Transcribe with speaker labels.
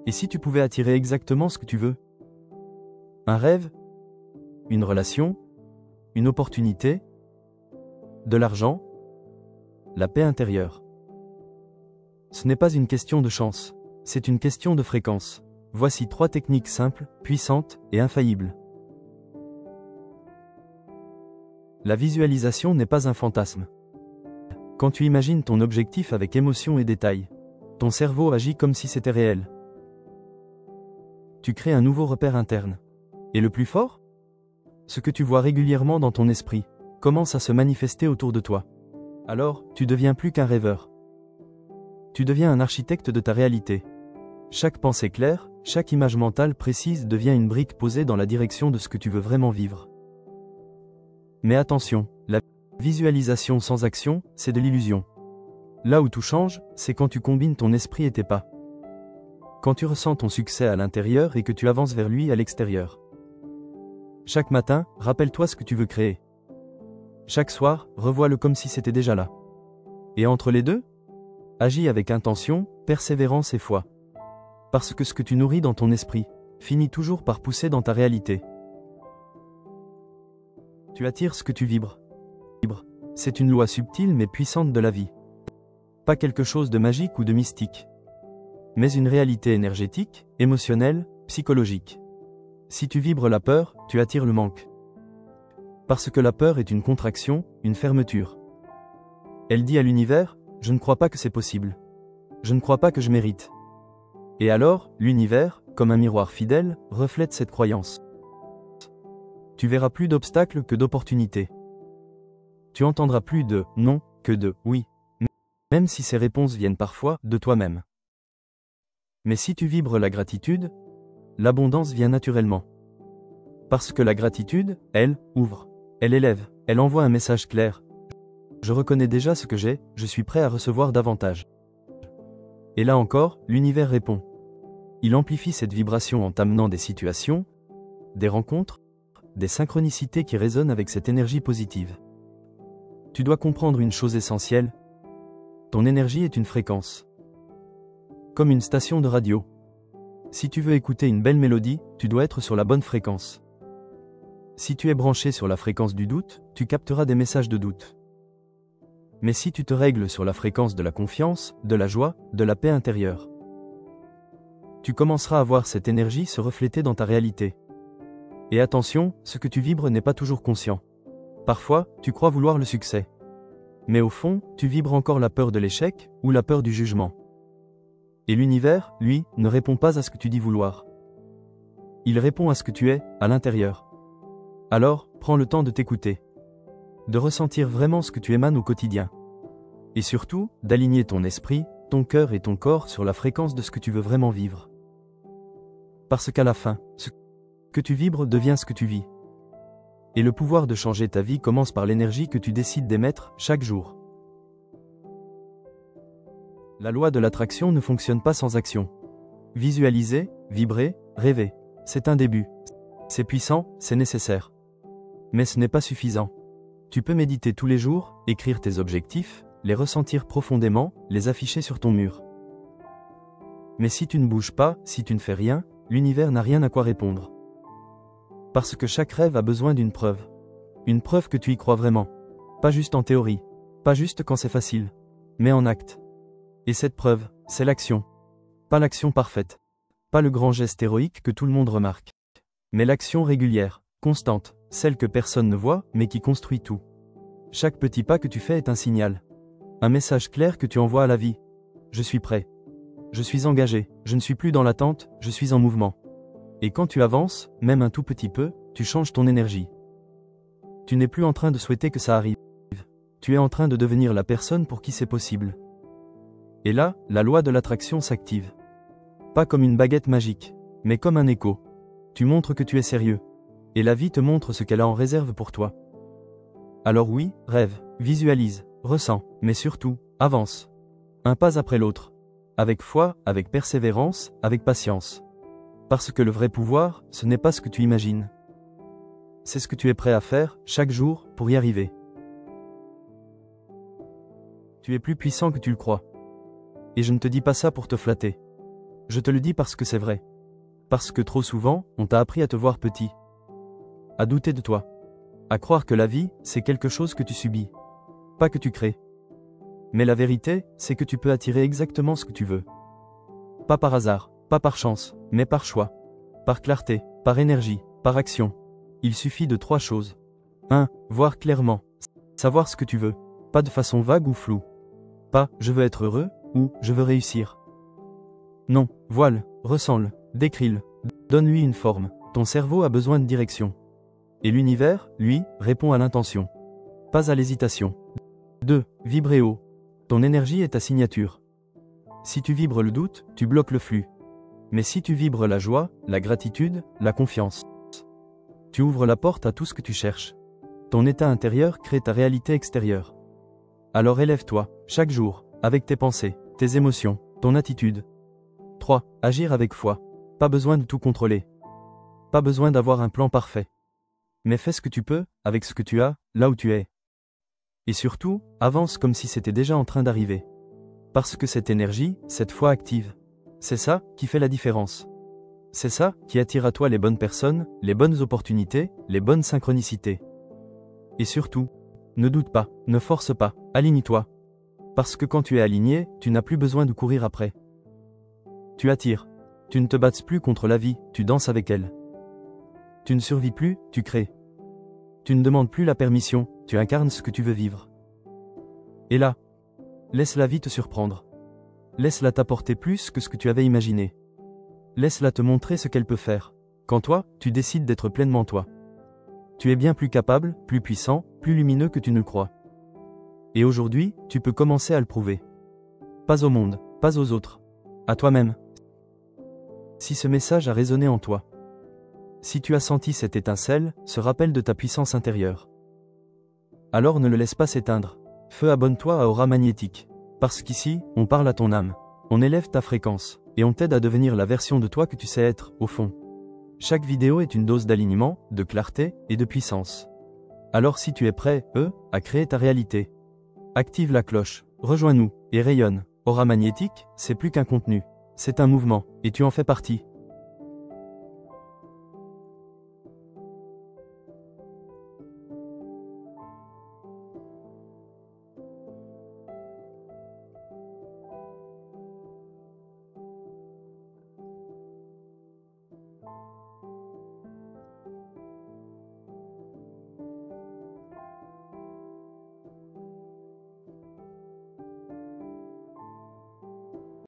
Speaker 1: Et si tu pouvais attirer exactement ce que tu veux? Un rêve? Une relation? Une opportunité? De l'argent? La paix intérieure. Ce n'est pas une question de chance, c'est une question de fréquence. Voici 3 techniques simples, puissantes et infaillibles. La visualisation n'est pas un fantasme. Quand tu imagines ton objectif avec émotion et détail, ton cerveau agit comme si c'était réel. Tu crées un nouveau repère interne. Et le plus fort? Ce que tu vois régulièrement dans ton esprit commence à se manifester autour de toi. Alors, tu deviens plus qu'un rêveur. Tu deviens un architecte de ta réalité. Chaque pensée claire, chaque image mentale précise devient une brique posée dans la direction de ce que tu veux vraiment vivre. Mais attention, la visualisation sans action, c'est de l'illusion. Là où tout change, c'est quand tu combines ton esprit et tes pas. Quand tu ressens ton succès à l'intérieur et que tu avances vers lui à l'extérieur. Chaque matin, rappelle-toi ce que tu veux créer. Chaque soir, revois-le comme si c'était déjà là. Et entre les deux, agis avec intention, persévérance et foi. Parce que ce que tu nourris dans ton esprit finit toujours par pousser dans ta réalité. Tu attires ce que tu vibres. C'est une loi subtile mais puissante de la vie. Pas quelque chose de magique ou de mystique, mais une réalité énergétique, émotionnelle, psychologique. Si tu vibres la peur, tu attires le manque. Parce que la peur est une contraction, une fermeture. Elle dit à l'univers, je ne crois pas que c'est possible. Je ne crois pas que je mérite. Et alors, l'univers, comme un miroir fidèle, reflète cette croyance. Tu verras plus d'obstacles que d'opportunités. Tu entendras plus de « non » que de « oui », même si ces réponses viennent parfois de toi-même. Mais si tu vibres la gratitude, l'abondance vient naturellement. Parce que la gratitude, elle, ouvre, elle élève, elle envoie un message clair. Je reconnais déjà ce que j'ai, je suis prêt à recevoir davantage. Et là encore, l'univers répond. Il amplifie cette vibration en t'amenant des situations, des rencontres, des synchronicités qui résonnent avec cette énergie positive. Tu dois comprendre une chose essentielle. Ton énergie est une fréquence. Comme une station de radio. Si tu veux écouter une belle mélodie, tu dois être sur la bonne fréquence. Si tu es branché sur la fréquence du doute, tu capteras des messages de doute. Mais si tu te règles sur la fréquence de la confiance, de la joie, de la paix intérieure, tu commenceras à voir cette énergie se refléter dans ta réalité. Et attention, ce que tu vibres n'est pas toujours conscient. Parfois, tu crois vouloir le succès. Mais au fond, tu vibres encore la peur de l'échec ou la peur du jugement. Et l'univers, lui, ne répond pas à ce que tu dis vouloir. Il répond à ce que tu es, à l'intérieur. Alors, prends le temps de t'écouter. De ressentir vraiment ce que tu émanes au quotidien. Et surtout, d'aligner ton esprit, ton cœur et ton corps sur la fréquence de ce que tu veux vraiment vivre. Parce qu'à la fin, ce que tu vibres devient ce que tu vis. Et le pouvoir de changer ta vie commence par l'énergie que tu décides d'émettre chaque jour. La loi de l'attraction ne fonctionne pas sans action. Visualiser, vibrer, rêver, c'est un début. C'est puissant, c'est nécessaire. Mais ce n'est pas suffisant. Tu peux méditer tous les jours, écrire tes objectifs, les ressentir profondément, les afficher sur ton mur. Mais si tu ne bouges pas, si tu ne fais rien, l'univers n'a rien à quoi répondre. Parce que chaque rêve a besoin d'une preuve. Une preuve que tu y crois vraiment. Pas juste en théorie. Pas juste quand c'est facile. Mais en acte. Et cette preuve, c'est l'action. Pas l'action parfaite. Pas le grand geste héroïque que tout le monde remarque. Mais l'action régulière, constante, celle que personne ne voit, mais qui construit tout. Chaque petit pas que tu fais est un signal. Un message clair que tu envoies à la vie. Je suis prêt. Je suis engagé. Je ne suis plus dans l'attente, je suis en mouvement. Et quand tu avances, même un tout petit peu, tu changes ton énergie. Tu n'es plus en train de souhaiter que ça arrive. Tu es en train de devenir la personne pour qui c'est possible. Et là, la loi de l'attraction s'active. Pas comme une baguette magique, mais comme un écho. Tu montres que tu es sérieux. Et la vie te montre ce qu'elle a en réserve pour toi. Alors oui, rêve, visualise, ressens, mais surtout, avance. Un pas après l'autre. Avec foi, avec persévérance, avec patience. Parce que le vrai pouvoir, ce n'est pas ce que tu imagines. C'est ce que tu es prêt à faire, chaque jour, pour y arriver. Tu es plus puissant que tu le crois. Et je ne te dis pas ça pour te flatter. Je te le dis parce que c'est vrai. Parce que trop souvent, on t'a appris à te voir petit. À douter de toi. À croire que la vie, c'est quelque chose que tu subis. Pas que tu crées. Mais la vérité, c'est que tu peux attirer exactement ce que tu veux. Pas par hasard, pas par chance, mais par choix. Par clarté, par énergie, par action. Il suffit de 3 choses. 1. Voir clairement. Savoir ce que tu veux. Pas de façon vague ou floue. Pas « je veux être heureux » ou « je veux réussir ». Non, vois-le, ressens-le, décris-le, donne-lui une forme. Ton cerveau a besoin de direction. Et l'univers, lui, répond à l'intention. Pas à l'hésitation. 2. Vibrer haut. Ton énergie est ta signature. Si tu vibres le doute, tu bloques le flux. Mais si tu vibres la joie, la gratitude, la confiance, tu ouvres la porte à tout ce que tu cherches. Ton état intérieur crée ta réalité extérieure. Alors élève-toi, chaque jour, avec tes pensées, tes émotions, ton attitude. 3. Agir avec foi. Pas besoin de tout contrôler. Pas besoin d'avoir un plan parfait. Mais fais ce que tu peux, avec ce que tu as, là où tu es. Et surtout, avance comme si c'était déjà en train d'arriver. Parce que cette énergie, cette foi active, c'est ça qui fait la différence. C'est ça qui attire à toi les bonnes personnes, les bonnes opportunités, les bonnes synchronicités. Et surtout, ne doute pas, ne force pas, aligne-toi. Parce que quand tu es aligné, tu n'as plus besoin de courir après. Tu attires. Tu ne te battes plus contre la vie, tu danses avec elle. Tu ne survis plus, tu crées. Tu ne demandes plus la permission, tu incarnes ce que tu veux vivre. Et là, laisse la vie te surprendre. Laisse-la t'apporter plus que ce que tu avais imaginé. Laisse-la te montrer ce qu'elle peut faire. Quand toi, tu décides d'être pleinement toi. Tu es bien plus capable, plus puissant, plus lumineux que tu ne le crois. Et aujourd'hui, tu peux commencer à le prouver. Pas au monde, pas aux autres. À toi-même. Si ce message a résonné en toi, si tu as senti cette étincelle, ce rappel de ta puissance intérieure, alors ne le laisse pas s'éteindre. Feu, abonne-toi à Aura Magnétique. Parce qu'ici, on parle à ton âme. On élève ta fréquence, et on t'aide à devenir la version de toi que tu sais être, au fond. Chaque vidéo est une dose d'alignement, de clarté et de puissance. Alors si tu es prêt, à créer ta réalité, active la cloche, rejoins-nous, et rayonne. Aura Magnétique, c'est plus qu'un contenu. C'est un mouvement, et tu en fais partie.